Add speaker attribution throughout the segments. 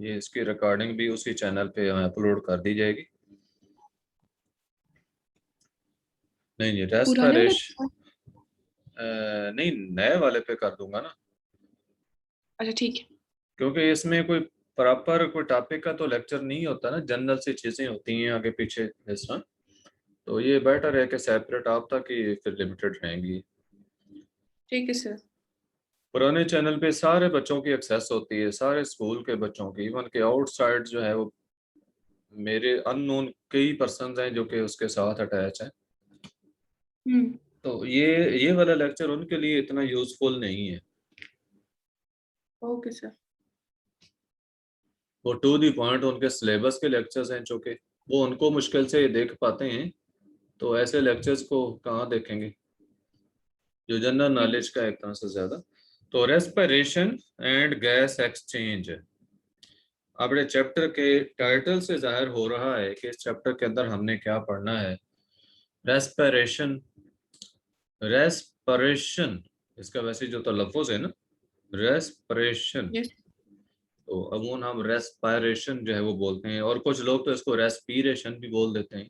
Speaker 1: ये इसकी रिकॉर्डिंग भी उसी चैनल पे अपलोड कर दी जाएगी। नहीं नहीं,
Speaker 2: पुराने वाले
Speaker 1: रेस्पिरेशन नहीं, नए वाले पे कर दूंगा ना,
Speaker 2: अच्छा ठीक है।
Speaker 1: क्योंकि इसमें कोई प्रॉपर कोई टॉपिक का तो लेक्चर नहीं होता ना, जनरल सी चीजें होती हैं आगे पीछे इस तरह। तो ये बेटर है कि सेपरेट आप तक ही फिर लिमिटेड रहेंगी।
Speaker 2: ठीक है सर।
Speaker 1: पुराने चैनल पे सारे बच्चों की एक्सेस होती है, सारे स्कूल के बच्चों की, इवन के आउटसाइड जो है वो मेरे अननोन कई पर्सन हैं जो कि उसके साथ अटैच हैं।
Speaker 2: हम्म।
Speaker 1: तो ये वाला लेक्चर उनके लिए इतना यूजफुल नहीं है।
Speaker 2: Okay sir.
Speaker 1: वो टू दी पॉइंट उनके सिलेबस के लेक्चर्स हैं जो कि वो उनको मुश्किल से देख पाते हैं। तो ऐसे लेक्चर्स को कहाँ देखेंगे जो जनरल
Speaker 2: ठीक है
Speaker 1: नॉलेज का एक तरह से ज्यादा। तो रेस्पिरेशन एंड गैस एक्सचेंज अपने चैप्टर के टाइटल से जाहिर हो रहा है कि इस चैप्टर के अंदर हमने क्या पढ़ना है। रेस्पिरेशन, रेस्पिरेशन इसका वैसे जो तलफ़ुज़ है ना, रेस्पिरेशन।
Speaker 2: यस।
Speaker 1: तो अमूमन हम रेस्पिरेशन जो है वो बोलते हैं, और कुछ लोग तो इसको रेस्पिरेशन भी बोल देते हैं।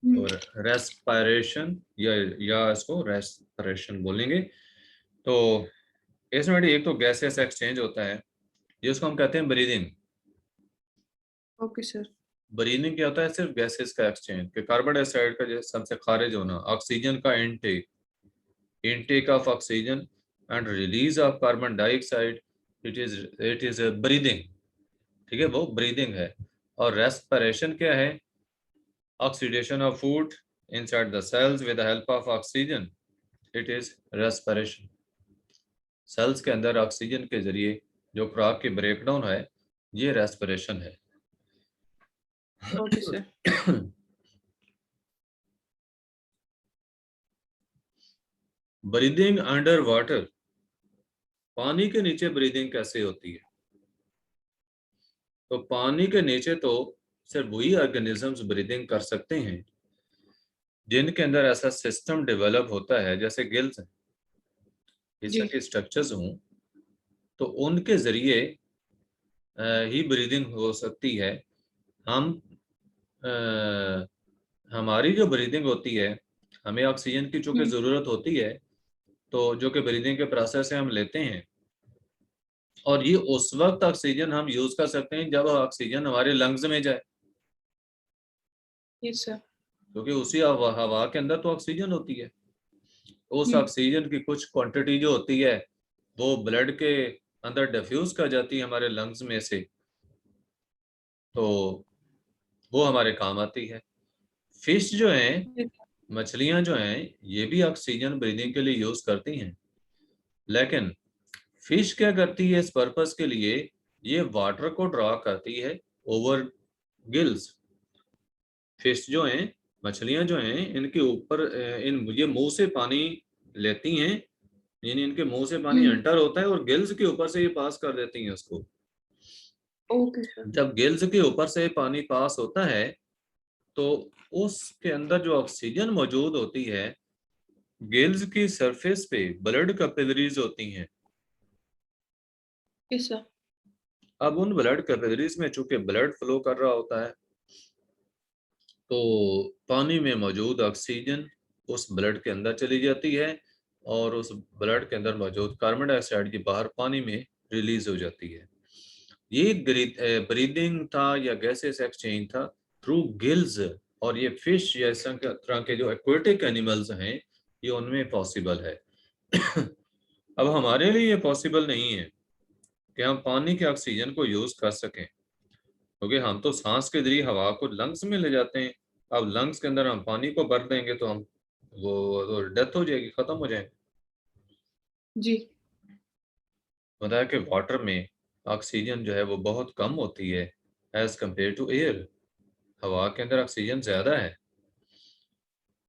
Speaker 1: और रेस्पिरेशन या इसको रेस्पिरेशन बोलेंगे। तो इसमें एक तो गैसेस एक्सचेंज होता है जिसको हम कहते हैं ब्रीदिंग।
Speaker 2: Okay sir.
Speaker 1: ब्रीदिंग क्या होता है? सिर्फ गैसेस का एक्सचेंज, कि कार्बन डाइऑक्साइड का जो सबसे खारिज होना, ऑक्सीजन का intake, intake of oxygen and release of carbon dioxide, it is breathing. ठीक है, वो ब्रीदिंग है। और रेस्पिरेशन क्या है? Oxidation of food inside the cells with the help of oxygen, it is respiration. Cells के अंदर ऑक्सीजन के जरिए जो खुराक की ब्रेकडाउन है, ये रेस्पिरेशन है।
Speaker 2: Okay sir.
Speaker 1: Breathing under water, पानी के नीचे ब्रीदिंग कैसे होती है? तो पानी के नीचे तो सिर्फ वही ऑर्गेनिजम्स ब्रीदिंग कर सकते हैं जिनके अंदर ऐसा सिस्टम डेवलप होता है, जैसे गिल्स हैं, इस तरह
Speaker 2: जी।
Speaker 1: के स्ट्रक्चर्स हों, तो उनके जरिए ही ब्रीदिंग हो सकती है। हम अ, हमारी जो ब्रीदिंग होती है, हमें ऑक्सीजन की चूंकि ज़रूरत होती है, तो जो कि ब्रीदिंग के प्रोसेस से हम लेते हैं, और ये उस वक्त ऑक्सीजन हम यूज कर सकते हैं जब ऑक्सीजन हमारे लंग्स में जाए,
Speaker 2: यस सर।
Speaker 1: क्योंकि उसी हवा के अंदर तो ऑक्सीजन होती है। उस
Speaker 2: हम्म।
Speaker 1: ऑक्सीजन की कुछ क्वांटिटी जो होती है वो ब्लड के अंदर डिफ्यूज कर जाती है हमारे लंग्स में से, तो वो हमारे काम आती है। फिश जो हैं, मछलियां जो हैं, ये भी ऑक्सीजन ब्रीदिंग के लिए यूज करती हैं। लेकिन फिश क्या करती है इस पर्पस के लिए? ये वाटर को ड्रॉ करती है ओवर गिल्स। फिश जो हैं, मछलियां जो हैं, इनके ऊपर इन ये मुंह से पानी लेती हैं, यानी इनके मुंह से पानी
Speaker 2: हम्म।
Speaker 1: एंटर होता है और गिल्स के ऊपर से ये पास कर देती हैं उसको।
Speaker 2: Okay sir.
Speaker 1: जब गिल्स के ऊपर से पानी पास होता है, तो उसके अंदर जो ऑक्सीजन मौजूद होती है, गिल्स की सरफेस पे ब्लड कैपिलरीज होती हैं।
Speaker 2: Yes sir.
Speaker 1: अब उन ब्लड कैपिलरीज में चूंकि ब्लड फ्लो कर रहा होता है, तो पानी में मौजूद ऑक्सीजन उस ब्लड के अंदर चली जाती है, और उस ब्लड के अंदर मौजूद कार्बन डाइऑक्साइड की बाहर पानी में रिलीज हो जाती है। ये ब्रीदिंग था या गैसेस एक्सचेंज था थ्रू गिल्स। और ये फिश या इस तरह के जो एक्वेटिक एनिमल्स हैं, ये उनमें पॉसिबल है। अब हमारे लिए ये पॉसिबल नहीं है कि हम पानी के ऑक्सीजन को यूज कर सकें, क्योंकि हम तो सांस के जरिए हवा को लंग्स में ले जाते हैं। अब लंग्स के अंदर हम पानी को भर देंगे तो हम वो डेथ हो जाएगी, खत्म हो जाएंगे।
Speaker 2: जी।
Speaker 1: बताया कि वाटर में ऑक्सीजन जो है वो बहुत कम होती है एज कम्पेयर टू एयर। हवा के अंदर ऑक्सीजन ज्यादा है।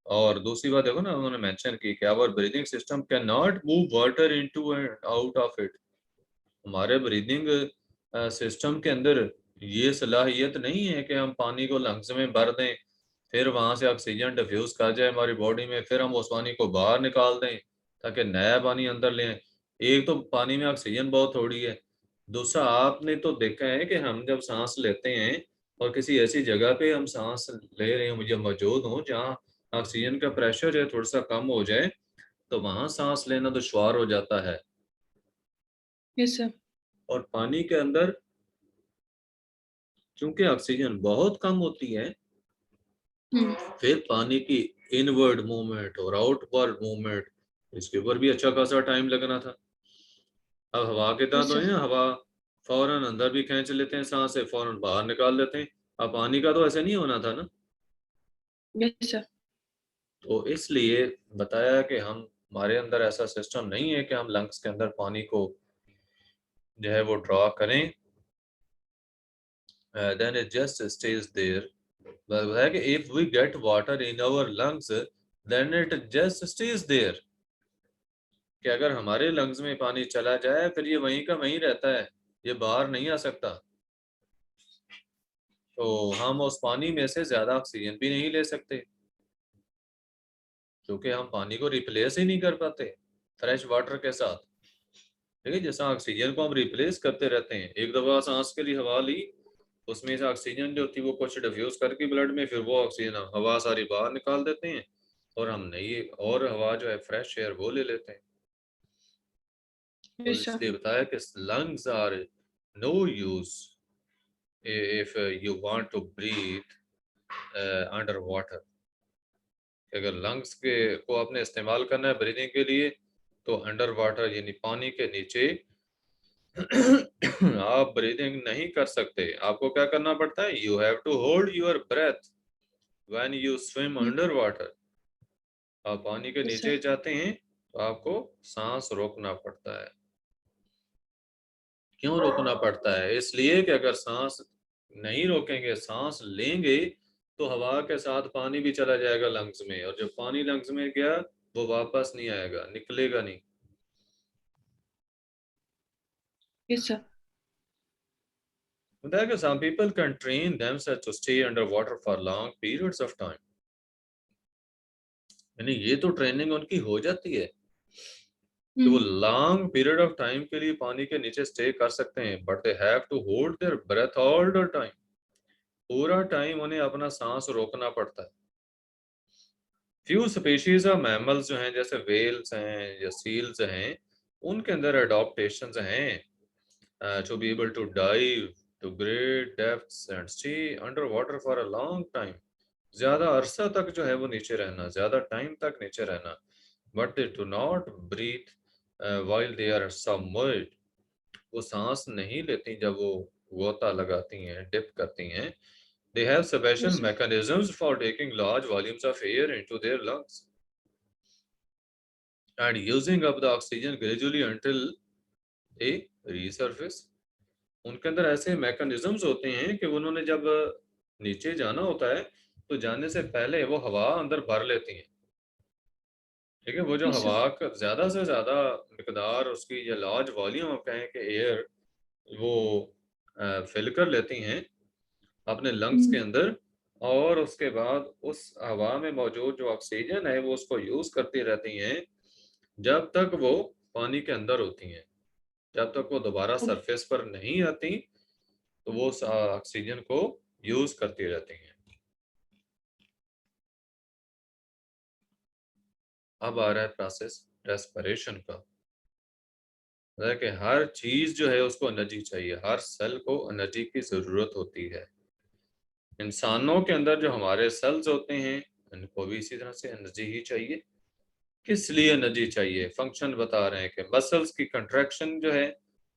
Speaker 1: और दूसरी बात देखो ना, उन्होंने मेंशन की कि our breathing system can not move water into and out of it. हमारे ब्रीदिंग सिस्टम के अंदर ये सलाहियत नहीं है कि हम पानी को लंग्स में भर दें, फिर वहां से ऑक्सीजन डिफ्यूज कर जाए हमारी बॉडी में, फिर हम उस पानी को बाहर निकाल दें ताकि नया पानी अंदर लें। एक तो पानी में ऑक्सीजन बहुत थोड़ी है, दूसरा, आपने तो देखा है कि हम जब सांस लेते हैं और किसी ऐसी जगह पे हम सांस ले रहे हो या मौजूद हो जहाँ ऑक्सीजन का प्रेशर जो है थोड़ा सा कम हो जाए, तो वहां सांस लेना दुश्वार हो जाता है।
Speaker 2: Yes sir.
Speaker 1: और पानी के अंदर क्योंकि ऑक्सीजन बहुत कम होती है, फिर पानी की इनवर्ड मूवमेंट और आउटवर्ड मूवमेंट, इसके ऊपर भी अच्छा खासा टाइम लगना था। अब हवा के तहत
Speaker 2: यस
Speaker 1: तो
Speaker 2: सर।
Speaker 1: है ना, हवा फौरन अंदर भी खींच लेते हैं सांस से, फौरन बाहर निकाल लेते हैं। अब पानी का तो ऐसे नहीं होना था ना।
Speaker 2: Yes sir.
Speaker 1: तो इसलिए बताया कि हम, हमारे अंदर ऐसा सिस्टम नहीं है कि हम लंग्स के अंदर पानी को जो है वो ड्रॉ करें, then it just stays there. है कि if we get water in our lungs then it just stays there, कि अगर हमारे लंग्स में पानी चला जाए फिर ये वहीं का वहीं रहता है, ये बाहर नहीं आ सकता। तो हम उस पानी में से ज्यादा ऑक्सीजन भी नहीं ले सकते, क्योंकि हम पानी को रिप्लेस ही नहीं कर पाते फ्रेश वाटर के साथ। ठीक है, जैसा ऑक्सीजन को हम रिप्लेस करते रहते हैं, एक दफा सांस के लिए हवा ली, उसमें से ऑक्सीजन जो थी वो कुछ डिफ्यूज करके ब्लड में, फिर वो ऑक्सीजन हवा सारी बाहर निकाल देते हैं और हम नई और हवा जो है फ्रेश एयर वो ले लेते हैं। तो
Speaker 2: यस सर।
Speaker 1: इसलिए बताया कि lungs are no use if you want to breathe under water. अगर लंग्स के को आपने इस्तेमाल करना है ब्रीदिंग के लिए, तो अंडर वाटर यानी पानी के नीचे आप ब्रीदिंग नहीं कर सकते। आपको क्या करना पड़ता है, you have to hold your breath when you swim under water. आप पानी के
Speaker 2: यस
Speaker 1: नीचे
Speaker 2: सर।
Speaker 1: जाते हैं तो आपको सांस रोकना पड़ता है। क्यों रोकना पड़ता है, इसलिए कि अगर सांस नहीं रोकेंगे, सांस लेंगे, तो हवा के साथ पानी भी चला जाएगा लंग्स में, और जब पानी लंग्स में गया वो वापस नहीं आएगा, निकलेगा नहीं।
Speaker 2: Yes sir.
Speaker 1: बताया कि some people can train themselves to stay underwater for long periods of time। यानी ये तो ट्रेनिंग उनकी हो जाती है कि वो लॉन्ग पीरियड ऑफ टाइम के लिए पानी के नीचे स्टे कर सकते हैं, but they have to hold their breath all the time. पूरा टाइम उन्हें अपना सांस रोकना पड़ता है। फ्यू स्पीशीज ऑफ मैमल्स जो हैं, जैसे वेल्स हैं या सील्स हैं, उनके अंदर अडॉप्टेशंस हैं to be able to dive to great depths and stay under water for a long time. ज्यादा अरसा तक जो है वो नीचे रहना, ज्यादा टाइम तक नीचे रहना, but they do not breathe while they are submerged. वो सांस नहीं लेती जब वो गोता लगाती हैं, डिप करती हैं। They have special
Speaker 2: yes sir.
Speaker 1: mechanisms for taking large volumes of air into their lungs and using up the oxygen gradually until a resurface। उनके अंदर ऐसे मैकेनिज्म्स होते हैं कि उन्होंने जब नीचे जाना होता है तो जाने से पहले वो हवा अंदर भर लेती हैं। ठीक है, वो जो
Speaker 2: यस सर।
Speaker 1: हवा का ज्यादा से ज्यादा मिकदार उसकी या लार्ज वॉल्यूम आप कहें कि एयर वो फिल कर लेती हैं अपने लंग्स के अंदर, और उसके बाद उस हवा में मौजूद जो ऑक्सीजन है वो उसको यूज करती रहती हैं जब तक वो पानी के अंदर होती हैं। जब तक वो दोबारा सरफेस पर नहीं आती तो वो उस ऑक्सीजन को यूज करती रहती हैं। अब आ रहा है प्रोसेस रेस्पिरेशन का। मतलब कि हर चीज जो है उसको एनर्जी चाहिए, हर सेल को एनर्जी की जरूरत होती है। इंसानों के अंदर जो हमारे सेल्स होते हैं इनको भी इसी तरह से एनर्जी ही चाहिए। किस लिए एनर्जी चाहिए, फंक्शन बता रहे हैं कि मसल्स की कंट्रैक्शन जो है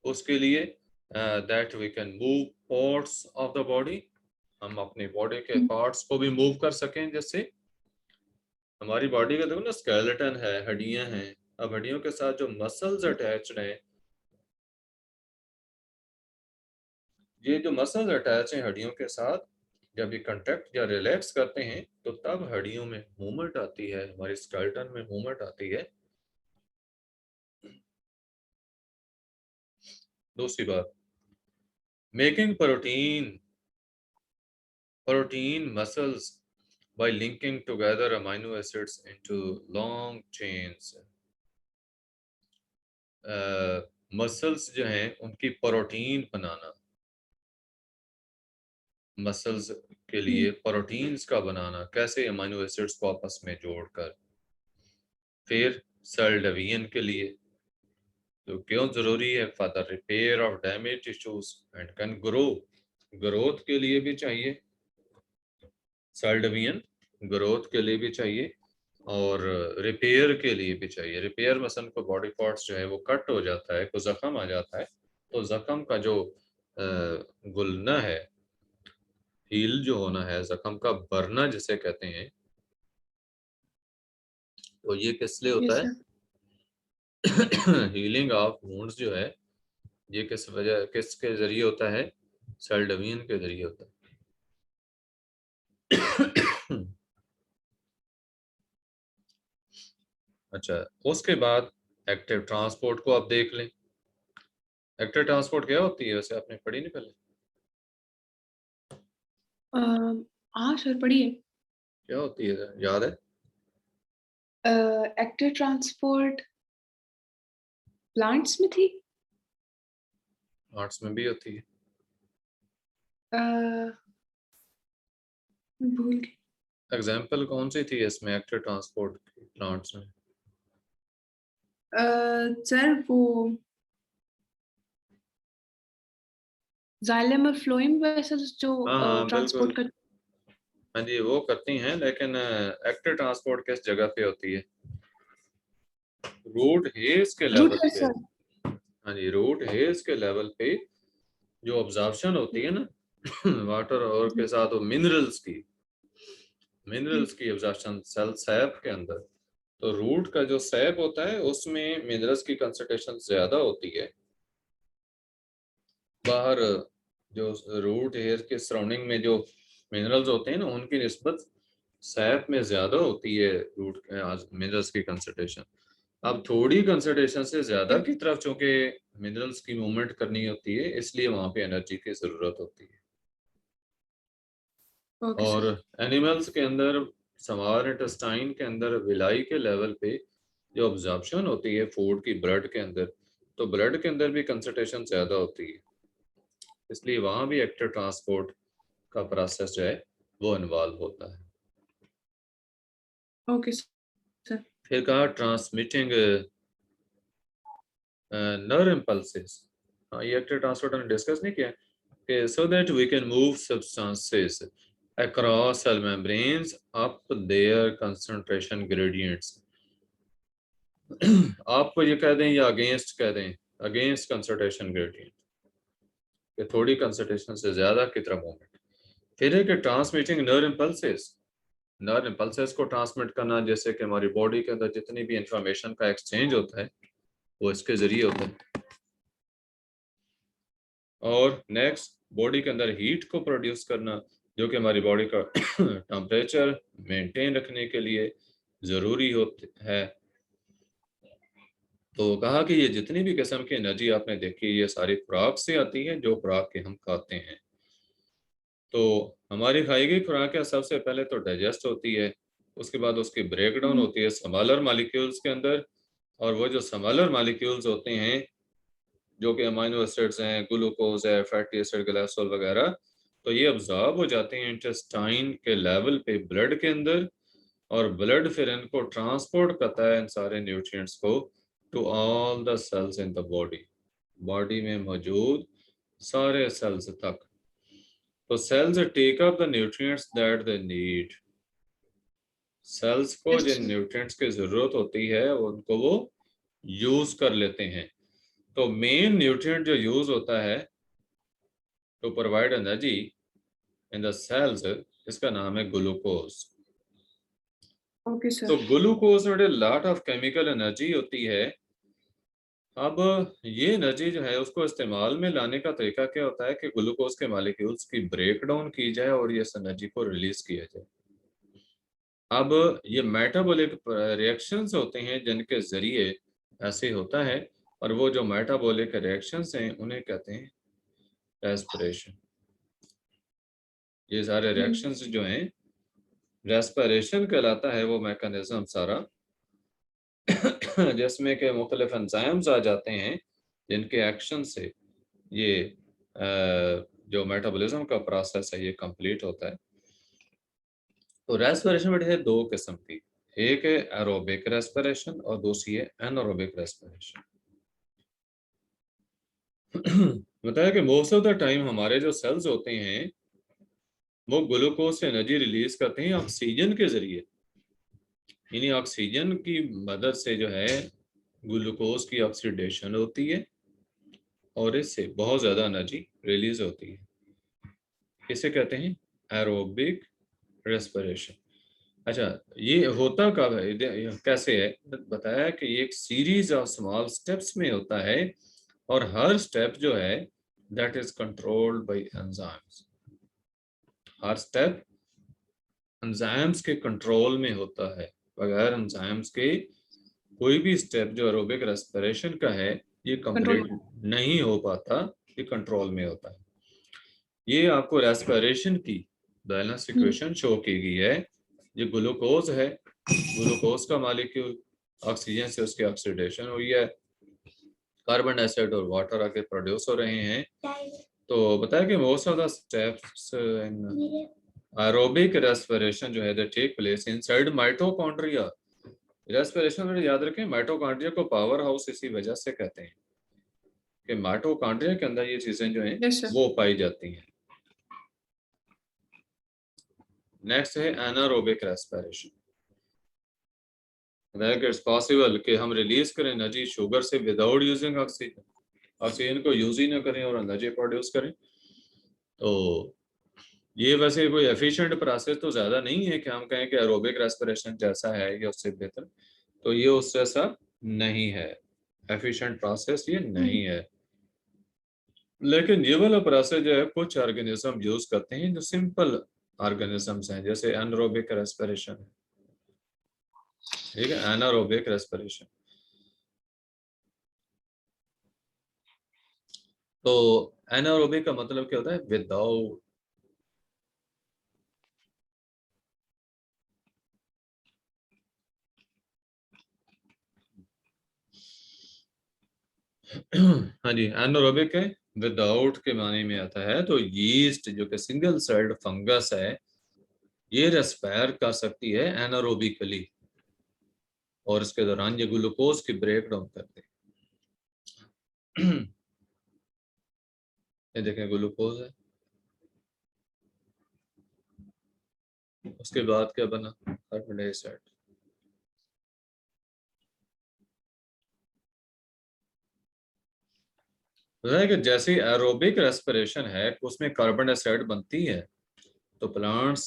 Speaker 1: उसके लिए, that we can move parts of the body, हम अपनी बॉडी के पार्ट्स को भी मूव कर सकें। जैसे हमारी बॉडी का देखो ना, स्केलेटन है, हड्डियां हैं, अब हड्डियों के साथ जो मसल्स अटैच्ड हैं, ये जो मसल्स अटैच हैं हड्डियों के साथ, जब ये कंट्रैक्ट या रिलैक्स करते हैं तो तब हड्डियों में मूवमेंट आती है, हमारी स्केलेटन में मूवमेंट आती है। दूसरी बात, making protein muscles by linking together amino acids into long chains। Muscles जो हैं उनकी प्रोटीन बनाना, मसल्स के लिए प्रोटीन्स का बनाना कैसे, अमीनो एसिड्स को आपस में जोड़कर। फिर सेल डिवीजन के लिए तो क्यों जरूरी है, for the repair of damage tissues and can grow, growth के लिए भी चाहिए, सेल डिवीजन ग्रोथ के लिए भी चाहिए और रिपेयर के लिए भी चाहिए। रिपेयर मसलन को बॉडी पार्ट्स जो है वो कट हो जाता है, कोई जख्म आ जाता है, तो जख्म का जो गुलना है, हील जो होना है, जख्म का भरना जिसे कहते हैं, तो ये किस लिए होता
Speaker 2: यस
Speaker 1: है?
Speaker 2: सर।
Speaker 1: हीलिंग ऑफ वुंड्स जो है ये किस वजह, किसके जरिए होता है? सेल डिवीजन के जरिए होता है। अच्छा, उसके बाद एक्टिव ट्रांसपोर्ट को आप देख लें। एक्टिव ट्रांसपोर्ट क्या होती है वैसे, आपने पढ़ी नहीं पहले?
Speaker 2: हाँ सर, पढ़िए।
Speaker 1: क्या होती है, याद है?
Speaker 2: एक्टिव ट्रांसपोर्ट प्लांट्स में थी।
Speaker 1: आर्ट्स में भी होती है।
Speaker 2: मैं भूल गई।
Speaker 1: एग्जाम्पल कौन सी थी इसमें एक्टिव ट्रांसपोर्ट की प्लांट्स में?
Speaker 2: सर वो जाइलम और फ्लोएम वेसल्स जो
Speaker 1: हाँ हाँ बिल्कुल,
Speaker 2: ट्रांसपोर्ट कर।
Speaker 1: हाँ जी वो करती हैं, लेकिन एक्टिव ट्रांसपोर्ट किस जगह पे होती है? रूट हेज के
Speaker 2: रूट
Speaker 1: लेवल पे।
Speaker 2: सर।
Speaker 1: हाँ जी, रूट हेज के लेवल पे जो ऑब्जॉर्प्शन होती है ना वाटर और के साथ वो मिनरल्स की ऑब्जॉर्प्शन सेल सैप के अंदर, तो रूट का जो सैप होता है उसमें मिनरल्स की कंसंट्रेशन ज्यादा होती है। बाहर जो रूट हेयर के सराउंडिंग में जो मिनरल्स होते हैं ना उनकी निस्बत सैप में ज्यादा होती है रूट मिनरल्स की कंसंट्रेशन। अब थोड़ी कंसंट्रेशन से ज्यादा की तरफ चूंकि मिनरल्स की मूवमेंट करनी होती है, इसलिए वहां पे एनर्जी की जरूरत होती है।
Speaker 2: ओके
Speaker 1: और
Speaker 2: सर।
Speaker 1: एनिमल्स के अंदर, स्मॉल इंटेस्टाइन के अंदर, विलाई के लेवल पे जो ऑब्जॉर्प्शन होती है फूड की ब्लड के अंदर, तो ब्लड के अंदर भी कंसंट्रेशन ज्यादा होती है, इसलिए वहां भी एक्टिव ट्रांसपोर्ट का प्रोसेस जो है वो इन्वॉल्व होता है।
Speaker 2: Okay sir.
Speaker 1: फिर कहा ट्रांसमिटिंग नर्व इम्पल्सेस। हाँ, ये एक्टिव ट्रांसपोर्ट हमने डिस्कस नहीं किया कि so that we can move substances across cell membranes up their concentration gradients। आपको ये कह दें या अगेंस्ट कह दें, अगेंस्ट कंसंट्रेशन ग्रेडियंट, कि थोड़ी कंसंट्रेशन से ज्यादा की तरफ मूवमेंट। फिर है कि transmitting nerve impulses, nerve impulses को ट्रांसमिट करना, जैसे कि हमारी बॉडी के अंदर जितनी भी इंफॉर्मेशन का एक्सचेंज होता है वो इसके जरिए होता है। और नेक्स्ट, बॉडी के अंदर हीट को प्रोड्यूस करना, जो कि हमारी बॉडी का टेम्परेचर मेंटेन रखने के लिए ज़रूरी होती है। तो कहा कि ये जितनी भी किस्म की एनर्जी आपने देखी ये सारी खुराक से आती है, जो खुराक के हम खाते हैं। तो हमारी खाई गई खुराक है सबसे पहले तो डाइजेस्ट होती है, उसके बाद उसकी ब्रेक डाउन होती है स्मॉलर मॉलिक्यूल्स के अंदर, और वो जो स्मॉलर मॉलिक्यूल्स होते हैं जो कि अमीनो एसिड्स हैं, ग्लूकोज है, फैटी एसिड, ग्लाइकोल वगैरह, तो ये अब्जॉर्ब हो जाते हैं इंटेस्टाइन के लेवल पे ब्लड के अंदर, और ब्लड फिर इनको ट्रांसपोर्ट करता है इन सारे न्यूट्रिएंट्स को to all the cells in the body, body में मौजूद सारे सेल्स तक। तो cells take up the nutrients that they need, cells को
Speaker 2: यस
Speaker 1: जिन
Speaker 2: सर।
Speaker 1: न्यूट्रिएंट्स की जरूरत होती है उनको वो यूज कर लेते हैं। तो मेन न्यूट्रिएंट जो यूज होता है to provide energy in the cells, इसका नाम है ग्लूकोज।
Speaker 2: ओके
Speaker 1: तो
Speaker 2: सर।
Speaker 1: ग्लूकोज में लॉट ऑफ केमिकल एनर्जी होती है। अब ये एनर्जी जो है उसको इस्तेमाल में लाने का तरीका क्या होता है कि ग्लूकोज के मॉलिक्यूल्स की ब्रेक डाउन की जाए और ये एनर्जी को रिलीज किया जाए। अब ये मेटाबॉलिक रिएक्शंस होते हैं जिनके जरिए ऐसे होता है, और वो जो मेटाबॉलिक रिएक्शंस हैं उन्हें कहते हैं रेस्पिरेशन। ये सारे रिएक्शंस जो हैं रेस्पिरेशन कहलाता है वो मैकेनिज्म सारा, जिसमें के मुख्तलिफ एंजाइम्स आ जाते हैं जिनके एक्शन से ये जो मेटाबॉलिज्म का प्रोसेस है ये कंप्लीट होता है। तो रेस्पिरेशन बेटे है दो किस्म की, एक है एरोबिक रेस्पिरेशन और दूसरी है एनारोबिक रेस्पिरेशन। बताया कि मोस्ट ऑफ द टाइम हमारे जो सेल्स होते हैं वो ग्लूकोज से एनर्जी रिलीज करते हैं ऑक्सीजन के जरिए, यानी ऑक्सीजन की मदद से जो है ग्लूकोज की ऑक्सीडेशन होती है और इससे बहुत ज्यादा एनर्जी रिलीज होती है। इसे कहते हैं एरोबिक रेस्पिरेशन। अच्छा, ये होता कब है, कैसे है? बताया कि ये एक सीरीज ऑफ स्मॉल स्टेप्स में होता है और हर स्टेप जो है that is controlled by enzymes. Her step enzymes के कंट्रोल में होता है। बगैर एंजाइम्स के कोई भी स्टेप जो एरोबिक रेस्पिरेशन का है ये
Speaker 2: कंट्रोल।
Speaker 1: कंप्लीट नहीं हो पाता, ये कंट्रोल में होता है। ये आपको रेस्पिरेशन की बैलेंस इक्वेशन शो की गई है। ये ग्लूकोज है, ग्लूकोज का मॉलिक्यूल ऑक्सीजन से उसकी ऑक्सीडेशन हुई है, कार्बन डाइऑक्साइड और वाटर आके प्रोड्यूस हो रहे हैं। तो बताया कि most of the steps in aerobic respiration जो है they take place inside mitochondria. Respiration में याद रखें माइटोकॉन्ड्रिया को पावर हाउस इसी वजह से कहते हैं कि माइटोकॉन्ड्रिया के अंदर ये चीजें जो हैं
Speaker 2: यस सर।
Speaker 1: वो पाई जाती हैं। नेक्स्ट है एनारोबिक रेस्पिरेशन। इट्स पॉसिबल कि हम रिलीज करें एनर्जी शुगर से विदाउट यूजिंग ऑक्सीजन, ऑक्सीजन को यूज ही ना करें और एनर्जी प्रोड्यूस करें। तो ये वैसे कोई एफिशिएंट प्रोसेस तो ज़्यादा नहीं है कि हम कहें कि एरोबिक रेस्पिरेशन जैसा है या उससे बेहतर, तो ये उस जैसा नहीं है, एफिशिएंट प्रोसेस ये नहीं है। लेकिन ये वाला प्रोसेस जो है कुछ ऑर्गेनिज्म यूज करते हैं जो सिंपल ऑर्गेनिजम्स हैं, जैसे एनारोबिक रेस्पिरेशन है, ठीक है, एनारोबिक रेस्पिरेशन। तो एनारोबिक का मतलब क्या होता है? विदाउट। हाँ जी, एनारोबिक है, विदाउट के माने में आता है। तो यीस्ट जो कि सिंगल सेल्ड फंगस है ये रेस्पायर कर सकती है एनारोबिकली और इसके दौरान ये ग्लूकोज की ब्रेक डाउन करते हैं। ये देखें ग्लूकोज है, उसके बाद क्या बना? Carbon dioxide. है कि जैसे एरोबिक रेस्पिरेशन है उसमें कार्बन डाइऑक्साइड बनती है, तो plants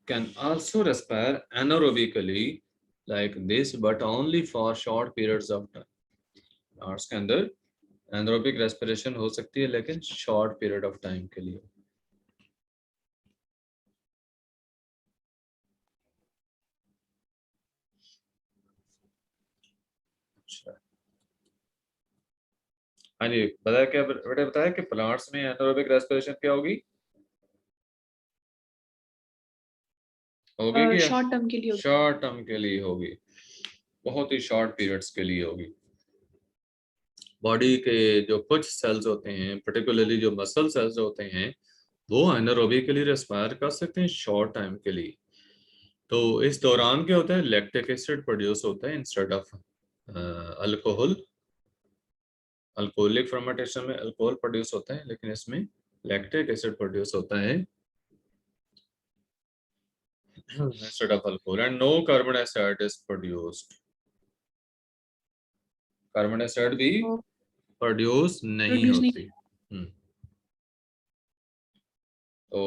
Speaker 1: can also respire anaerobically like this but only for short periods of time. Plants के अंदर एनारोबिक रेस्पिरेशन हो सकती है लेकिन शॉर्ट पीरियड ऑफ टाइम के लिए। अच्छा, हाँ जी, बताया क्या बेटे? बताया कि प्लांट्स में एनारोबिक रेस्पिरेशन क्या होगी? होगी क्या?
Speaker 2: शॉर्ट टर्म के लिए होगी।
Speaker 1: शॉर्ट टर्म के लिए होगी, बहुत ही शॉर्ट पीरियड्स के लिए होगी। बॉडी के जो कुछ सेल्स होते हैं, पर्टिकुलरली जो मसल सेल्स होते हैं, वो एनारोबिकली रेस्पायर कर सकते हैं शॉर्ट टाइम के लिए। तो इस दौरान क्या होता है? लैक्टिक एसिड प्रोड्यूस होता है instead of alcohol. Alcoholic fermentation में अल्कोहल प्रोड्यूस होता है लेकिन इसमें लैक्टिक एसिड प्रोड्यूस होता है instead of alcohol, and no carbon dioxide is produced। Carbon dioxide भी प्रोड्यूस नहीं
Speaker 2: प्रोड्यूस नहीं।
Speaker 1: होती। तो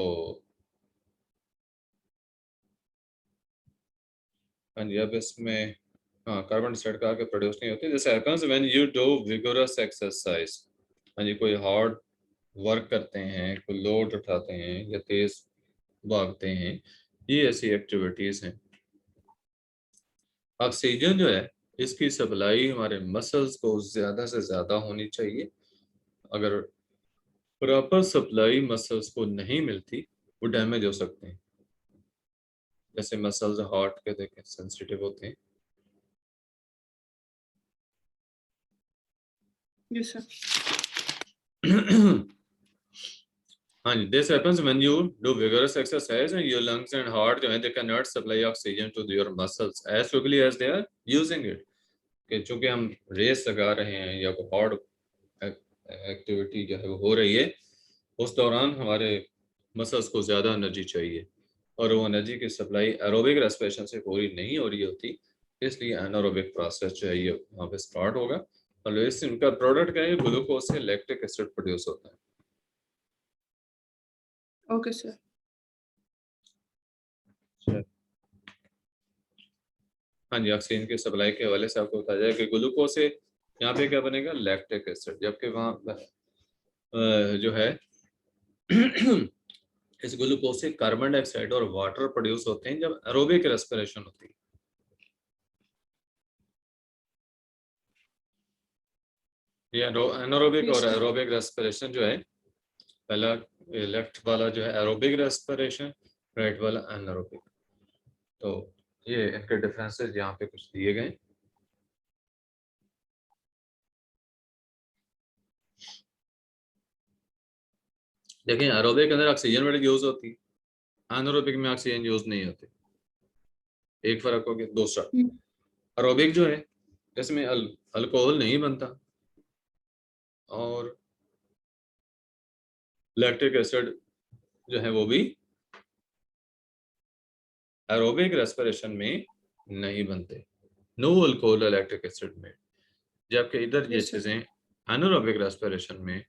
Speaker 1: हाँ जी, अब इसमें हाँ कार्बन डाइऑक्साइड का आगे प्रोड्यूस नहीं होती। जैसे happens when you do vigorous exercise, हाँ जी, कोई हार्ड वर्क करते हैं, कोई लोड उठाते हैं या तेज भागते हैं, ये ऐसी एक्टिविटीज हैं। ऑक्सीजन जो है इसकी सप्लाई हमारे मसल्स को ज्यादा से ज्यादा होनी चाहिए। अगर प्रॉपर सप्लाई मसल्स को नहीं मिलती वो डैमेज हो सकते हैं। जैसे मसल्स हार्ट के देखें सेंसिटिव होते हैं।
Speaker 2: Yes, sir.
Speaker 1: हाँ जी, this happens when you do vigorous exercise and your lungs and heart जो है they cannot supply oxygen to your muscles as quickly as they are using it. कि चूंकि हम रेस लगा रहे हैं या कोई हार्ड एक्टिविटी जो है वो हो रही है, उस दौरान हमारे मसल्स को ज़्यादा एनर्जी चाहिए और वो एनर्जी की सप्लाई एरोबिक रेस्पिरेशन से पूरी नहीं हो रही होती, इसलिए एनारोबिक प्रोसेस जो है ये वहाँ पे स्टार्ट होगा और इससे इनका प्रोडक्ट क्या है, ग्लूकोज से लैक्टिक एसिड प्रोड्यूस होता है।
Speaker 2: Okay, sir.
Speaker 1: हाँ जी, ऑक्सीजन की सप्लाई के हवाले से आपको बताया जाए कि ग्लूकोज से यहाँ पे क्या बनेगा, लैक्टिक एसिड, जबकि वहाँ जो है इस ग्लूकोज से कार्बन डाइऑक्साइड और वाटर प्रोड्यूस होते हैं जब एरोबिक रेस्पिरेशन होती है। ये एनारोबिक
Speaker 2: Yes,
Speaker 1: और
Speaker 2: sir.
Speaker 1: एरोबिक रेस्पिरेशन जो है, पहला लेफ्ट वाला जो है एरोबिक रेस्पिरेशन, राइट वाला एनारोबिक। तो ये इनके डिफरेंसेस यहाँ पे कुछ दिए गए। देखिए, एरोबिक के अंदर ऑक्सीजन बड़ी यूज होती है, एनारोबिक में ऑक्सीजन यूज नहीं होती, एक फर्क हो गया। दूसरा, एरोबिक जो है इसमें अल्कोहल नहीं बनता और लैक्टिक एसिड जो है वो भी एरोबिक रेस्पिरेशन में नहीं बनते, नो अल्कोहल लैक्टिक एसिड में, जबकि इधर ये
Speaker 2: Yes, sir.
Speaker 1: चीजें एनारोबिक रेस्पिरेशन में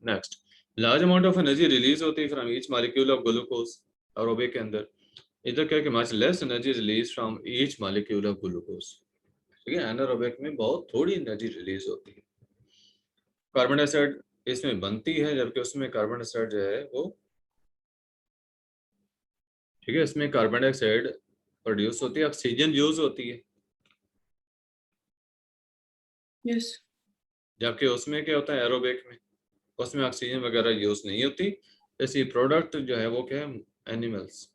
Speaker 1: next, large amount of energy release होती है from each molecule of glucose aerobic के अंदर। इधर क्या कि much less energy release from each molecule of glucose, ठीक है। एनारोबिक में बहुत थोड़ी एनर्जी रिलीज होती है। कार्बन डाइऑक्साइड इसमें बनती है जबकि उसमें कार्बन डाइऑक्साइड जो है वो, ठीक है, इसमें कार्बन डाइऑक्साइड प्रोड्यूस होती है, ऑक्सीजन यूज होती है,
Speaker 2: Yes.
Speaker 1: जबकि उसमें क्या होता है एरोबिक में, उसमें ऑक्सीजन वगैरह यूज नहीं होती। इसी प्रोडक्ट जो है वो क्या है, एनिमल्स।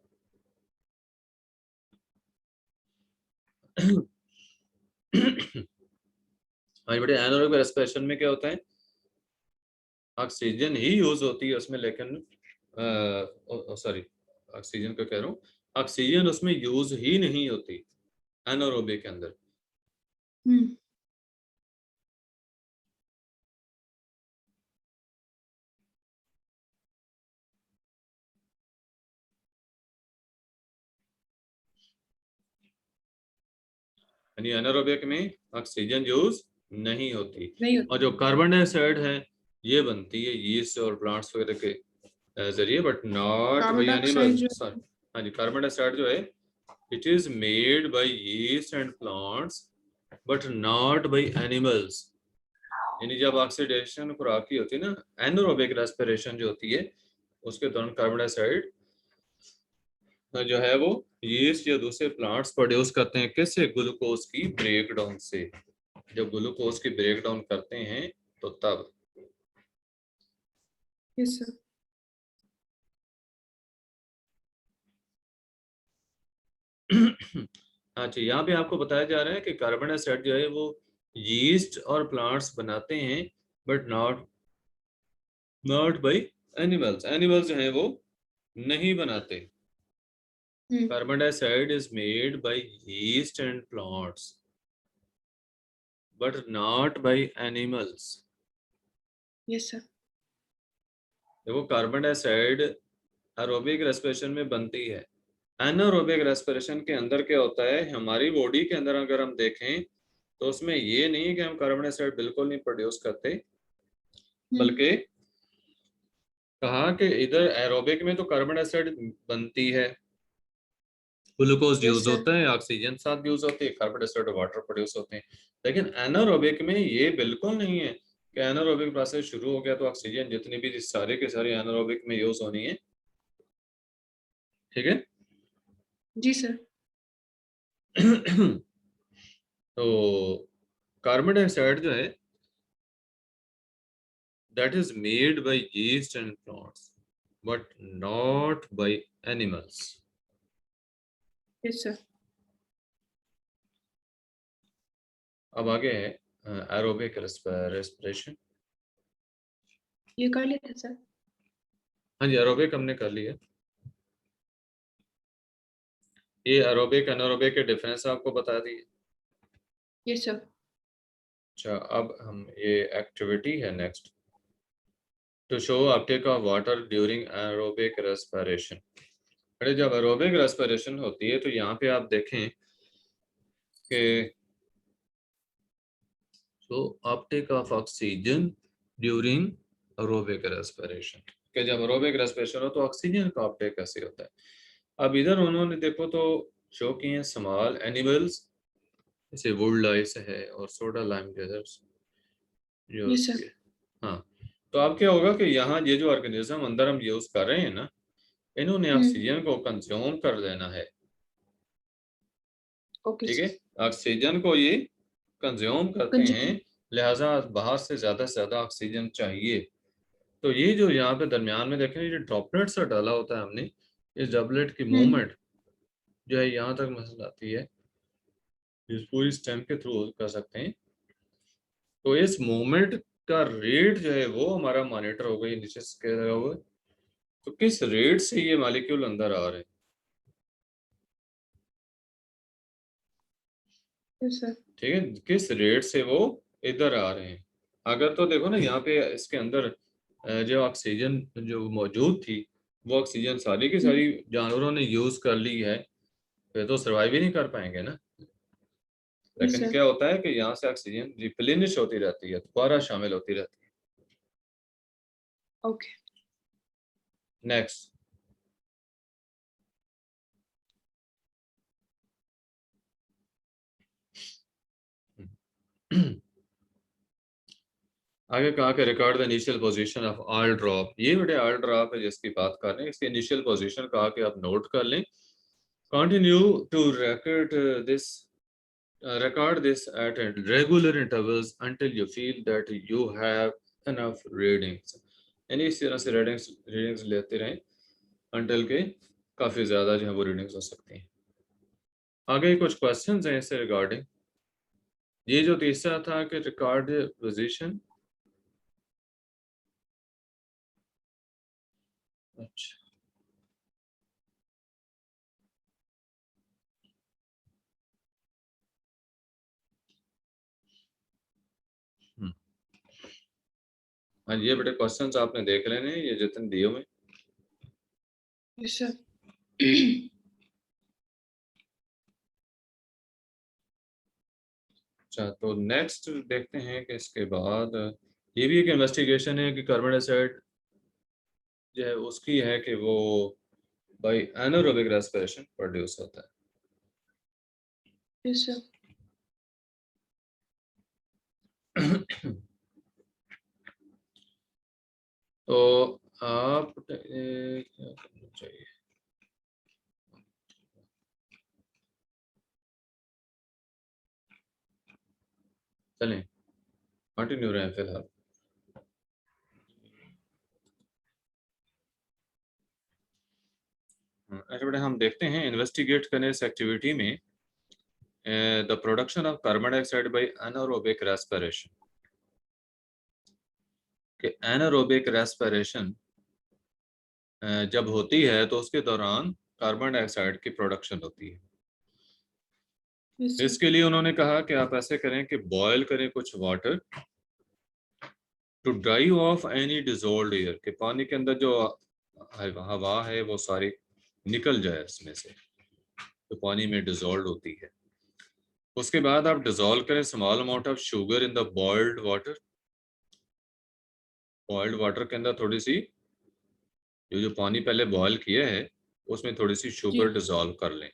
Speaker 1: हमारी बड़े एनारोबिक रेस्पिरेशन में क्या होता है, ऑक्सीजन ही यूज होती है उसमें, लेकिन सॉरी, ऑक्सीजन का कह रहा हूँ, ऑक्सीजन उसमें यूज ही नहीं होती एनारोबिक के अंदर। यानी एनारोबिक में ऑक्सीजन यूज नहीं होती
Speaker 2: नहीं
Speaker 1: और
Speaker 2: होती।
Speaker 1: जो कार्बन डाइऑक्साइड है ये बनती है यीस्ट और प्लांट्स वगैरह के जरिए, but not
Speaker 2: carbon
Speaker 1: bye
Speaker 2: dioxide
Speaker 1: animal.
Speaker 2: जो
Speaker 1: हाँ जी, कार्बन डाइऑक्साइड जो है it is made by yeast and plants but not by animals. यानी जब ऑक्सीडेशन खुराक की होती है ना, एनारोबिक रेस्पिरेशन जो होती है, उसके दौरान कार्बन डाइऑक्साइड जो है वो यीस्ट या दूसरे प्लांट्स प्रोड्यूस करते हैं, किससे, ग्लूकोज की ब्रेकडाउन से। जब ग्लूकोज की ब्रेकडाउन करते हैं तो तब।
Speaker 2: Yes sir.
Speaker 1: अच्छा, यहाँ पे आपको बताया जा रहा है कि कार्बन डाइऑक्साइड जो है वो यीस्ट और प्लांट्स बनाते हैं but not not by animals. Animals जो है वो नहीं बनाते। Carbon dioxide is made by yeast and plants but not by animals.
Speaker 2: Yes sir.
Speaker 1: देखो, कार्बन डाइऑक्साइड एरोबिक रेस्पिरेशन में बनती है, एनारोबिक रेस्पिरेशन के अंदर क्या होता है, हमारी बॉडी के अंदर अगर हम देखें तो उसमें ये नहीं है कि हम कार्बन डाइऑक्साइड बिल्कुल नहीं प्रोड्यूस करते, बल्कि कहा कि इधर एरोबिक में तो कार्बन डाइऑक्साइड बनती है, ग्लूकोज
Speaker 2: यस
Speaker 1: यूज
Speaker 2: सर।
Speaker 1: होता है, ऑक्सीजन साथ यूज होती है, कार्बन डाइऑक्साइड और वाटर प्रोड्यूस होते हैं। लेकिन एनारोबिक में ये बिल्कुल नहीं है कि एनारोबिक प्रोसेस शुरू हो गया तो ऑक्सीजन जितनी भी सारे के सारे एनारोबिक में यूज होनी है, ठीक है।
Speaker 2: जी सर।
Speaker 1: तो कार्बन डाइऑक्साइड जो है that is made by yeast and plants but not by animals।
Speaker 2: Yes, sir.
Speaker 1: अब आगे है एरोबिक रेस्पिरेशन।
Speaker 2: ये कर लिया था सर।
Speaker 1: हाँ जी, एरोबिक हमने कर लिया। ये एरोबिक एनारोबिक के डिफरेंस आपको बता दिए।
Speaker 2: Yes, sir.
Speaker 1: अच्छा, अब हम ये एक्टिविटी है next, to show uptake of water during aerobic respiration. अरे जब एरोबिक रेस्पिरेशन होती है तो यहाँ पे आप देखें कि so uptake of oxygen during aerobic respiration, कि जब aerobic respiration हो तो ऑक्सीजन का अपटेक कैसे होता है। अब इधर उन्होंने देखो तो शो किए हैं स्मॉल एनिमल्स, जैसे वुड लाइस है और सोडा लाइम डेजर्ट्स यूज
Speaker 2: Yes, sir.
Speaker 1: किए। हाँ, तो अब क्या होगा कि यहाँ ये जो ऑर्गेनिज्म अंदर हम यूज कर रहे हैं ना, इन्होंने ऑक्सीजन को कंज्यूम कर लेना है।
Speaker 2: Okay,
Speaker 1: ठीक
Speaker 2: sir.
Speaker 1: है, ऑक्सीजन को ये कंज्यूम करते हैं,
Speaker 2: Consume.
Speaker 1: लिहाजा बाहर से ज़्यादा ऑक्सीजन चाहिए। तो ये जो यहाँ पे दरमियान में देखें, ये ड्रॉपलेट सा डाला होता है हमने, इस ड्रॉपलेट की मूवमेंट जो है यहाँ तक महसूस आती है, इस पूरी स्टेम के थ्रू कर सकते हैं। तो इस मूवमेंट का रेट जो है वो हमारा मॉनिटर होगा, ये नीचे स्केल लगा हुआ है। तो किस रेट से ये मॉलिक्यूल अंदर आ रहे हैं,
Speaker 2: Yes, sir.
Speaker 1: ठीक है, किस रेट से वो इधर आ रहे हैं। अगर तो देखो ना यहाँ पे इसके अंदर जो ऑक्सीजन जो मौजूद थी, वो ऑक्सीजन सारी की सारी जानवरों ने यूज कर ली है, फिर तो सर्वाइव ही नहीं कर पाएंगे ना।
Speaker 2: Yes,
Speaker 1: लेकिन
Speaker 2: sir.
Speaker 1: क्या होता है कि यहाँ से ऑक्सीजन रिप्लेनिश होती रहती है, दोबारा शामिल होती रहती है।
Speaker 2: Okay.
Speaker 1: नेक्स्ट, आगे कहा कि record the initial position of all drop. ये बेटे ऑल ड्रॉप है जिसकी बात कर रहे हैं, इसकी इनिशियल पोजीशन कहा कि आप नोट कर लें। Continue to record this at regular intervals until you feel that you have enough readings। यानी इस तरह से रीडिंग्स लेते रहें until के काफ़ी ज़्यादा जो है वो रीडिंग्स हो सकती हैं। आगे कुछ क्वेश्चंस हैं इससे रिगार्डिंग। ये जो तीसरा था कि रिकॉर्ड पोजीशन, अच्छा हाँ, ये बेटे क्वेश्चंस आपने देख लेने हैं, ये जितने दिए हुए।
Speaker 2: Yes, sir.
Speaker 1: अच्छा, तो नेक्स्ट देखते हैं कि इसके बाद ये भी एक इन्वेस्टिगेशन है कि कार्बन डाइऑक्साइड जो है उसकी है कि वो बाय एनारोबिक रेस्पिरेशन प्रोड्यूस होता है।
Speaker 2: Yes, sir.
Speaker 1: तो आप क्या करना चाहिए, चलें कंटिन्यू रहें फिलहाल। अच्छा बेटा, हम देखते हैं इन्वेस्टिगेट करने इस एक्टिविटी में the production of carbon dioxide by anaerobic respiration. कि एनारोबिक रेस्पिरेशन जब होती है तो उसके दौरान कार्बन डाइऑक्साइड की प्रोडक्शन होती है।
Speaker 2: Yes, sir.
Speaker 1: इसके लिए उन्होंने कहा कि आप ऐसे करें कि बॉयल करें कुछ water to dry off any dissolve air, कि पानी के अंदर जो हवा है वो सारी निकल जाए इसमें से, तो पानी में डिजोल्व होती है। उसके बाद आप डिजोल्व करें small amount of sugar in the boiled water. Boiled water के अंदर थोड़ी सी जो पानी पहले बॉयल किया है उसमें थोड़ी सी
Speaker 2: जी।
Speaker 1: शुगर डिजोल्व कर लें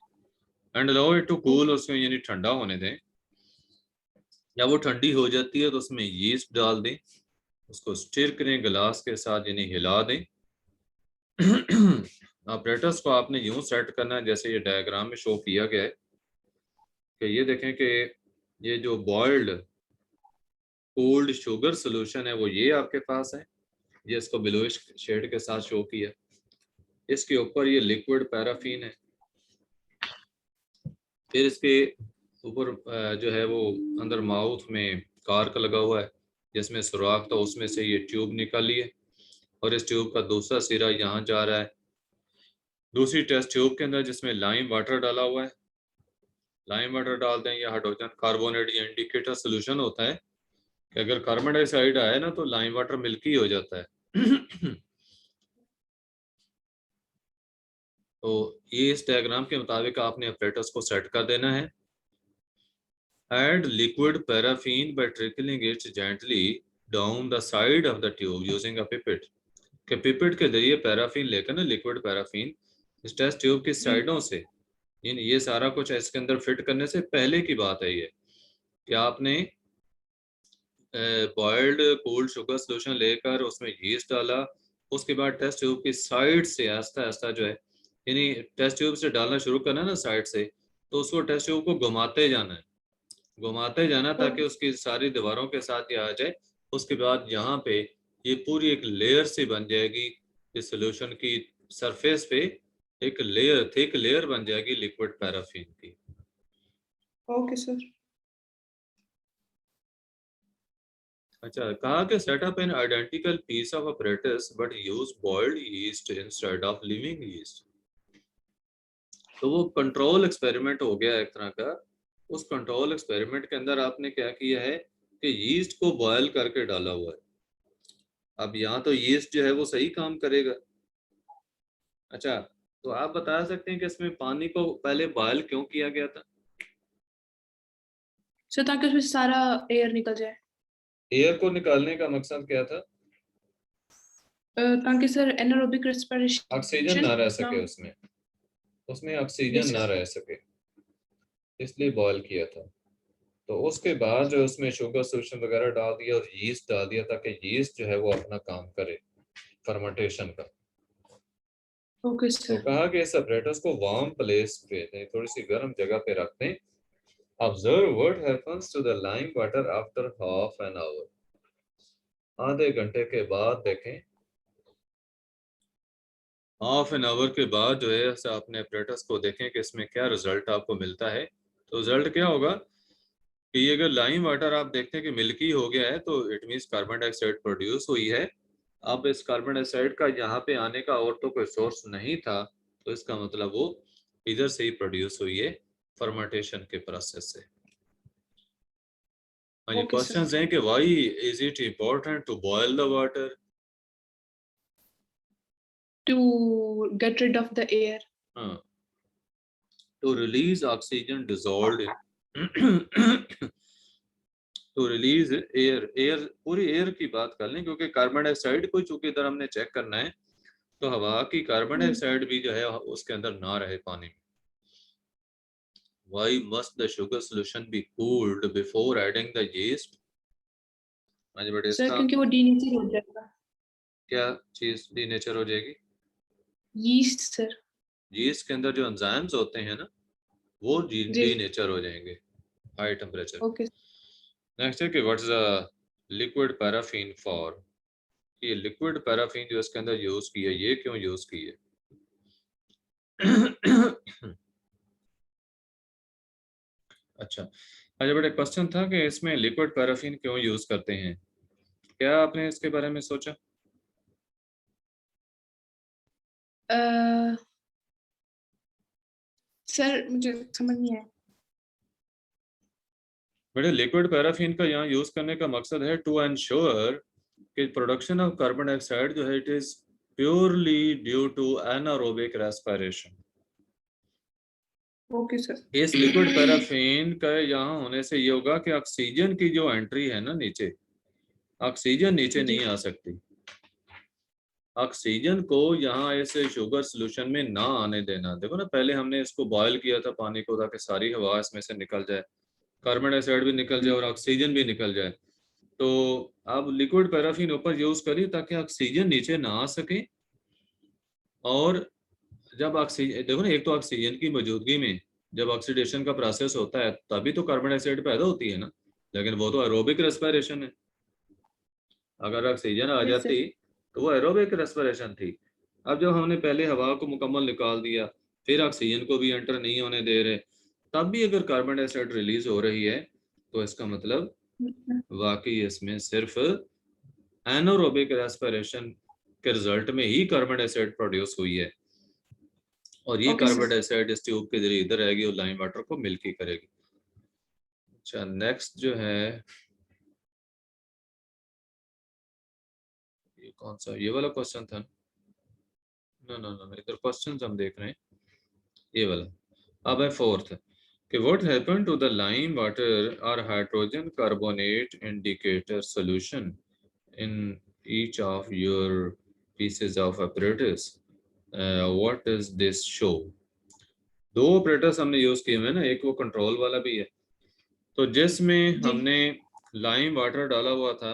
Speaker 1: and allow it to cool,
Speaker 2: Okay.
Speaker 1: उसमें यानी ठंडा होने दें। या वो ठंडी हो जाती है तो उसमें यीस्ट डाल दें, उसको स्टिर करें गिलास के साथ, यानी हिला दें। ऑपरेटर्स को आपने यूं सेट करना है जैसे ये डायग्राम में शो किया गया है, कि ये देखें कि ये जो बॉइल्ड कोल्ड शुगर सोल्यूशन है वो ये आपके पास है, ये इसको ब्लूइश शेड के साथ शो किया। इसके ऊपर ये लिक्विड पैराफिन है, फिर इसके ऊपर जो है वो अंदर माउथ में कार्क लगा हुआ है जिसमें सुराख था, उसमें से ये ट्यूब निकाली है और इस ट्यूब का दूसरा सिरा यहाँ जा रहा है दूसरी टेस्ट ट्यूब के अंदर जिसमें लाइम वाटर डाला हुआ है। लाइम वाटर डालते हैं या हाइड्रोजन कार्बोनेट या इंडिकेटर सोल्यूशन होता है कि अगर कार्बन डाइऑक्साइड आए ना तो लाइम वाटर मिल्की हो जाता है। तो ये इस डायग्राम के मुताबिक आपने अपरेटस को सेट कर देना है। Add liquid paraffin by trickling it gently down the side of the tube using a pipette। कि पिपेट के जरिए पैराफिन लेकर ना लिक्विड पैराफिन इस टेस्ट ट्यूब की साइडों से इन ये सारा कुछ इसके अंदर फिट करने से पहले की बात है ये कि आपने बॉइल्ड कोल्ड शुगर सोल्यूशन लेकर उसमें यीस्ट डाला, उसके बाद टेस्ट ट्यूब की साइड से आस्ता आस्ता जो है यानी टेस्ट ट्यूब से डालना शुरू करना है ना साइड से, तो उसको टेस्ट ट्यूब को घुमाते जाना है, घुमाते जाना ताकि उसकी सारी दीवारों के साथ ये आ जाए। उसके बाद यहाँ पे ये पूरी एक लेयर सी बन जाएगी इस सोल्यूशन की सरफेस पे, एक लेयर थिक लेयर बन जाएगी लिक्विड पैराफिन की।
Speaker 2: Okay sir.
Speaker 1: अच्छा, कहा कि setup an identical piece of apparatus but use boiled yeast instead of living yeast. तो वो कंट्रोल एक्सपेरिमेंट हो गया एक तरह का। उस कंट्रोल एक्सपेरिमेंट के अंदर आपने क्या किया है कि यीस्ट को बॉयल करके डाला हुआ है। अब यहाँ तो यीस्ट जो है वो सही काम करेगा। अच्छा, तो आप बता सकते हैं कि इसमें पानी को पहले बॉयल क्यों किया गया था?
Speaker 2: सर ताकि उसमें सारा एयर निकल जाए।
Speaker 1: एयर को निकालने का मकसद क्या था?
Speaker 2: ताकि सर एनारोबिक रेस्पिरेशन
Speaker 1: ऑक्सीजन ना रह सके उसमें, उसमें ऑक्सीजन ना रह सके, इसलिए बॉयल किया था। तो उसके बाद जो उसमें शुगर सोल्यूशन वगैरह डाल दिया और यीस्ट डाल दिया ताकि यीस्ट जो है वो अपना काम करे फर्मेंटेशन का।
Speaker 2: ओके
Speaker 1: तो
Speaker 2: सर।
Speaker 1: कहा कि इस अपरेटस को वार्म प्लेस पे थोड़ी सी गर्म जगह पे रखते हैं। Observe what happens to the lime water after half an hour. आधे घंटे के बाद देखें, हाफ एन आवर के बाद जो है ऐसा अपने अपरेटस को देखें कि इसमें क्या रिजल्ट आपको मिलता है। तो रिजल्ट क्या होगा कि ये अगर लाइम वाटर आप देखते हैं कि मिल्की हो गया है तो it means carbon dioxide produce हुई है। अब इस कार्बन डाइऑक्साइड का यहाँ पे आने का और तो कोई सोर्स नहीं था, तो इसका मतलब वो इधर से ही प्रोड्यूस हुई है फर्मेंटेशन के प्रोसेस से। हाँ, ये
Speaker 2: ओके सर।
Speaker 1: क्वेश्चंस हैं कि why is it important to boil the water?
Speaker 2: To get rid of the air.
Speaker 1: हाँ, to release oxygen dissolved in to release air. Air पूरी एयर की बात कर लें क्योंकि कार्बन डाइऑक्साइड को चूंकि इधर हमने चेक करना है तो हवा की कार्बन डाइऑक्साइड भी जो है उसके अंदर ना रहे पानी में। Why must the sugar solution be cooled before adding the yeast? हाँ जी बेटे,
Speaker 2: सर
Speaker 1: इसका
Speaker 2: क्योंकि वो डीनेचर हो जाएगा।
Speaker 1: क्या चीज डीनेचर हो जाएगी?
Speaker 2: Yeast sir.
Speaker 1: यीस्ट के अंदर जो एंजाइम्स होते हैं ना वो
Speaker 2: जी।
Speaker 1: डीनेचर हो जाएंगे हाई टेम्परेचर पे।
Speaker 2: ओके।
Speaker 1: नेक्स्ट है कि what's the liquid paraffin for. ये लिक्विड पैराफिन जो इसके अंदर यूज की है ये क्यों यूज की है? अच्छा, अच्छा बेटा, क्वेश्चन था कि इसमें लिक्विड पैराफिन क्यों यूज करते हैं, क्या आपने इसके बारे में सोचा?
Speaker 2: सर मुझे समझ नहीं आया।
Speaker 1: बेटे, लिक्विड पैराफिन का यहाँ यूज करने का मकसद है टू एंश्योर कि प्रोडक्शन ऑफ कार्बन डाइऑक्साइड जो है it is purely due to anaerobic respiration.
Speaker 2: Okay sir.
Speaker 1: इस लिक्विड पैराफिन का यहाँ होने से ये होगा कि ऑक्सीजन की जो एंट्री है ना नीचे, ऑक्सीजन नीचे
Speaker 2: जी।
Speaker 1: नहीं आ सकती। ऑक्सीजन को यहाँ ऐसे शुगर सोल्यूशन में ना आने देना। देखो ना, पहले हमने इसको बॉयल किया था पानी को ताकि सारी हवा इसमें से निकल जाए, कार्बन डाइऑक्साइड भी निकल जाए और ऑक्सीजन भी निकल जाए। तो अब लिक्विड पैराफिन ऊपर यूज करिए ताकि ऑक्सीजन नीचे ना आ सके। और जब ऑक्सीजन देखो ना, एक तो ऑक्सीजन की मौजूदगी में जब ऑक्सीडेशन का प्रोसेस होता है तभी तो कार्बन डाइऑक्साइड पैदा होती है ना, लेकिन वो तो एरोबिक रेस्पिरेशन है। अगर ऑक्सीजन आ
Speaker 2: यस सर।
Speaker 1: जाती तो वो एरोबिक रेस्पिरेशन थी। अब जब हमने पहले हवा को मुकम्मल निकाल दिया फिर ऑक्सीजन को भी एंटर नहीं होने दे रहे, तब भी अगर कार्बन डाइऑक्साइड रिलीज हो रही है तो इसका मतलब वाकई इसमें सिर्फ एनारोबिक रेस्पिरेशन के रिजल्ट में ही कार्बन डाइऑक्साइड प्रोड्यूस हुई है, और ये
Speaker 2: ओके
Speaker 1: कार्बन
Speaker 2: सर।
Speaker 1: डाइऑक्साइड इस ट्यूब के जरिए इधर आएगी और लाइम वाटर को मिल्की करेगी। अच्छा, नेक्स्ट जो है ये कौन सा, ये वाला क्वेश्चन था? नो नो नो, इधर क्वेश्चंस हम देख रहे हैं, ये वाला। अब है फोर्थ कि what happened to the lime water और hydrogen carbonate indicator solution in each of your pieces of apparatus, what is this show. दो ऑपरेटर्स हमने यूज किए हुए हैं ना, एक वो कंट्रोल वाला भी है, तो जिसमें
Speaker 2: जी।
Speaker 1: हमने लाइम वाटर डाला हुआ था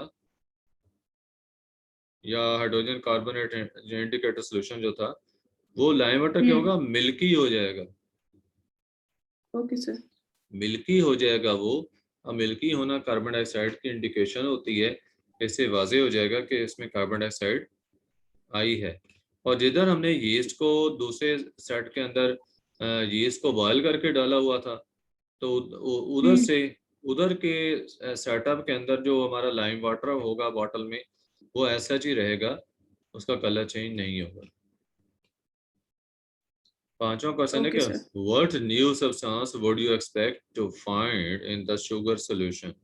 Speaker 1: या हाइड्रोजन कार्बोनेट इंडिकेटर सॉल्यूशन जो था, वो लाइम वाटर क्या होगा, मिल्की हो जाएगा।
Speaker 2: Okay sir.
Speaker 1: मिल्की हो जाएगा वो। अब मिल्की होना कार्बन डाइऑक्साइड की इंडिकेशन होती है, इससे वाजे हो जाएगा कि इसमें कार्बन डाइऑक्साइड आई है। और जिधर हमने यीस्ट को दूसरे सेट के अंदर यीस्ट को बॉयल करके डाला हुआ था, तो उधर से उधर के सेटअप के अंदर जो हमारा लाइम वाटर होगा बॉटल में, वो ऐसा ही रहेगा, उसका कलर चेंज नहीं होगा। पांचवा क्वेश्चन है
Speaker 2: ओके
Speaker 1: क्या,
Speaker 2: sir.
Speaker 1: What new substance would you expect to find in the sugar solution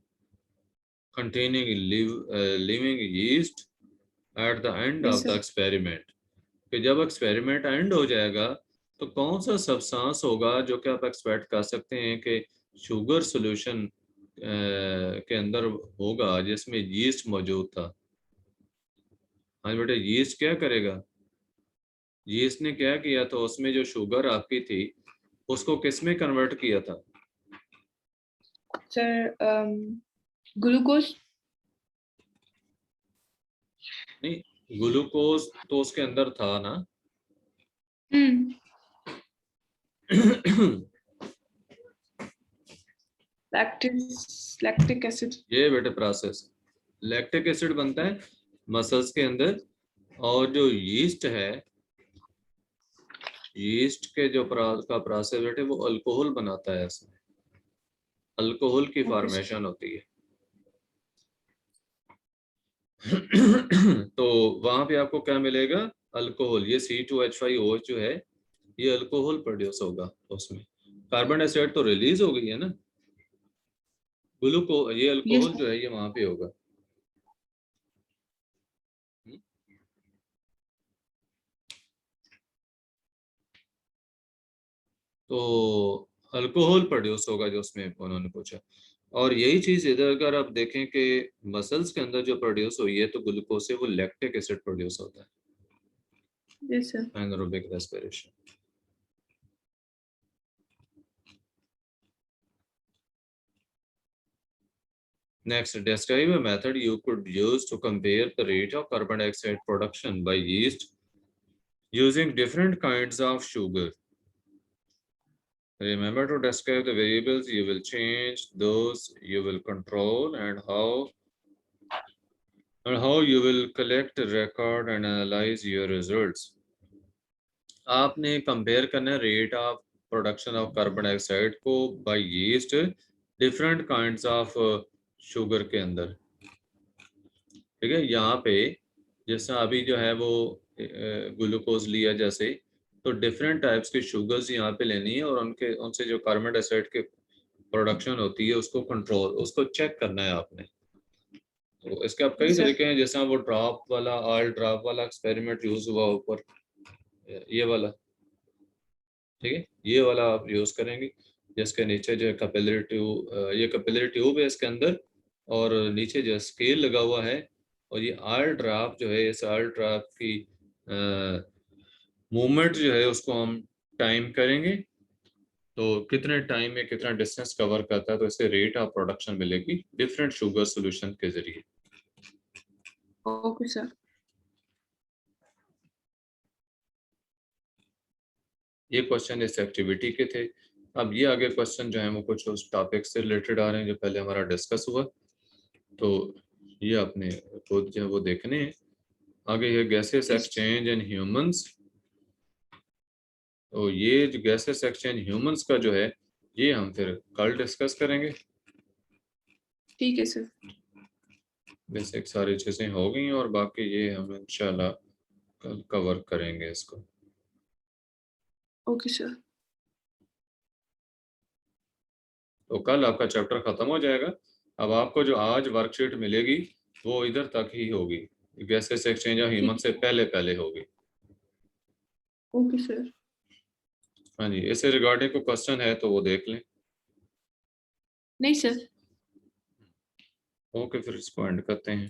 Speaker 1: containing living yeast at the end
Speaker 2: जी
Speaker 1: of the
Speaker 2: सर।
Speaker 1: experiment। कि जब एक्सपेरिमेंट एंड हो जाएगा तो कौन सा सब्सटेंस होगा जो कि आप एक्सपेक्ट कर सकते हैं कि शुगर सॉल्यूशन के अंदर होगा जिसमें यीस्ट मौजूद था। हाँ बेटे, यीस्ट क्या करेगा, यीस्ट ने क्या किया था, उसमें जो शुगर आपकी थी उसको किस में कन्वर्ट किया था?
Speaker 2: Sir glucose.
Speaker 1: नहीं, ग्लूकोज तो उसके अंदर था ना।
Speaker 2: Lactic acid.
Speaker 1: ये बेटे प्रोसेस, लैक्टिक एसिड बनता है मसल्स के अंदर, और जो यीस्ट है, यीस्ट के जो का प्रोसेस बेटे वो अल्कोहल बनाता है, इसमें अल्कोहल की
Speaker 2: ओके सर।
Speaker 1: फॉर्मेशन होती है। तो वहां पे आपको क्या मिलेगा, अल्कोहल। ये C2H5OH जो है ये अल्कोहल प्रोड्यूस होगा उसमें। कार्बन डाइऑक्साइड तो रिलीज हो गई है ना, ये
Speaker 2: यस
Speaker 1: अल्कोहल जो है ये वहां पे होगा। तो अल्कोहल प्रोड्यूस होगा जो उसमें उन्होंने पूछा। और यही चीज इधर अगर आप देखें कि मसल्स के अंदर जो प्रोड्यूस हुई है तो ग्लूकोज से वो लैक्टिक एसिड प्रोड्यूस होता है,
Speaker 2: yes sir.
Speaker 1: Anaerobic respiration. Next, describe a method you could use to compare the rate of carbon dioxide production by yeast using different kinds of sugar. Remember to describe the variables you will change, those you will control, and how you will collect, record, and analyze your results. आपने compare करना है rate of production of carbon dioxide को by yeast different kinds of sugar के अंदर। ठीक है, यहाँ पे जैसा अभी जो है वो ग्लूकोज लिया जैसे, तो डिफरेंट टाइप्स की शुगर्स यहाँ पे लेनी है और उनसे जो कार्बन डाइऑक्साइड के प्रोडक्शन होती है उसको कंट्रोल, उसको चेक करना है आपने। तो इसके आप कई
Speaker 2: यस सर।
Speaker 1: तरीके हैं, जैसा वो ड्रॉप वाला, ऑयल ड्रॉप वाला एक्सपेरिमेंट यूज हुआ ऊपर, ये वाला। ठीक है, ये वाला आप यूज करेंगे जिसके नीचे जो है कैपिलरी ट्यूब, ये कैपिलरी ट्यूब है इसके अंदर, और नीचे जो स्केल लगा हुआ है, और ये ऑयल ड्रॉप जो है, इस ऑयल ड्रॉप की मूवमेंट जो है उसको हम टाइम करेंगे, तो कितने टाइम में कितना डिस्टेंस कवर करता है, तो इससे रेट ऑफ प्रोडक्शन मिलेगी डिफरेंट शुगर सॉल्यूशन के जरिए।
Speaker 2: Okay sir.
Speaker 1: ये क्वेश्चन इस एक्टिविटी के थे। अब ये आगे क्वेश्चन जो है वो कुछ उस टॉपिक से रिलेटेड आ रहे हैं जो पहले हमारा डिस्कस हुआ, तो ये आपने खुद जो है वो देखने हैं। आगे है gases
Speaker 2: yes.
Speaker 1: Exchange in humans. तो ये जो गैसेस एक्सचेंज ह्यूमंस का जो है ये हम फिर कल डिस्कस करेंगे।
Speaker 2: ठीक है सर।
Speaker 1: बेसिक सारी चीज़ें हो गई और बाकी ये हम इंशाल्लाह कल कवर करेंगे इसको।
Speaker 2: Okay sir.
Speaker 1: तो कल आपका चैप्टर ख़त्म हो जाएगा। अब आपको जो आज वर्कशीट मिलेगी वो इधर तक ही होगी, गैसेस एक्सचेंज ऑफ ह्यूमन
Speaker 2: ठीक
Speaker 1: से
Speaker 2: है।
Speaker 1: पहले पहले होगी।
Speaker 2: Okay sir.
Speaker 1: हाँ जी, इससे रिगार्डिंग कोई क्वेश्चन है तो वो देख लें।
Speaker 2: नहीं सर।
Speaker 1: ओके, फिर इसको एंड करते हैं।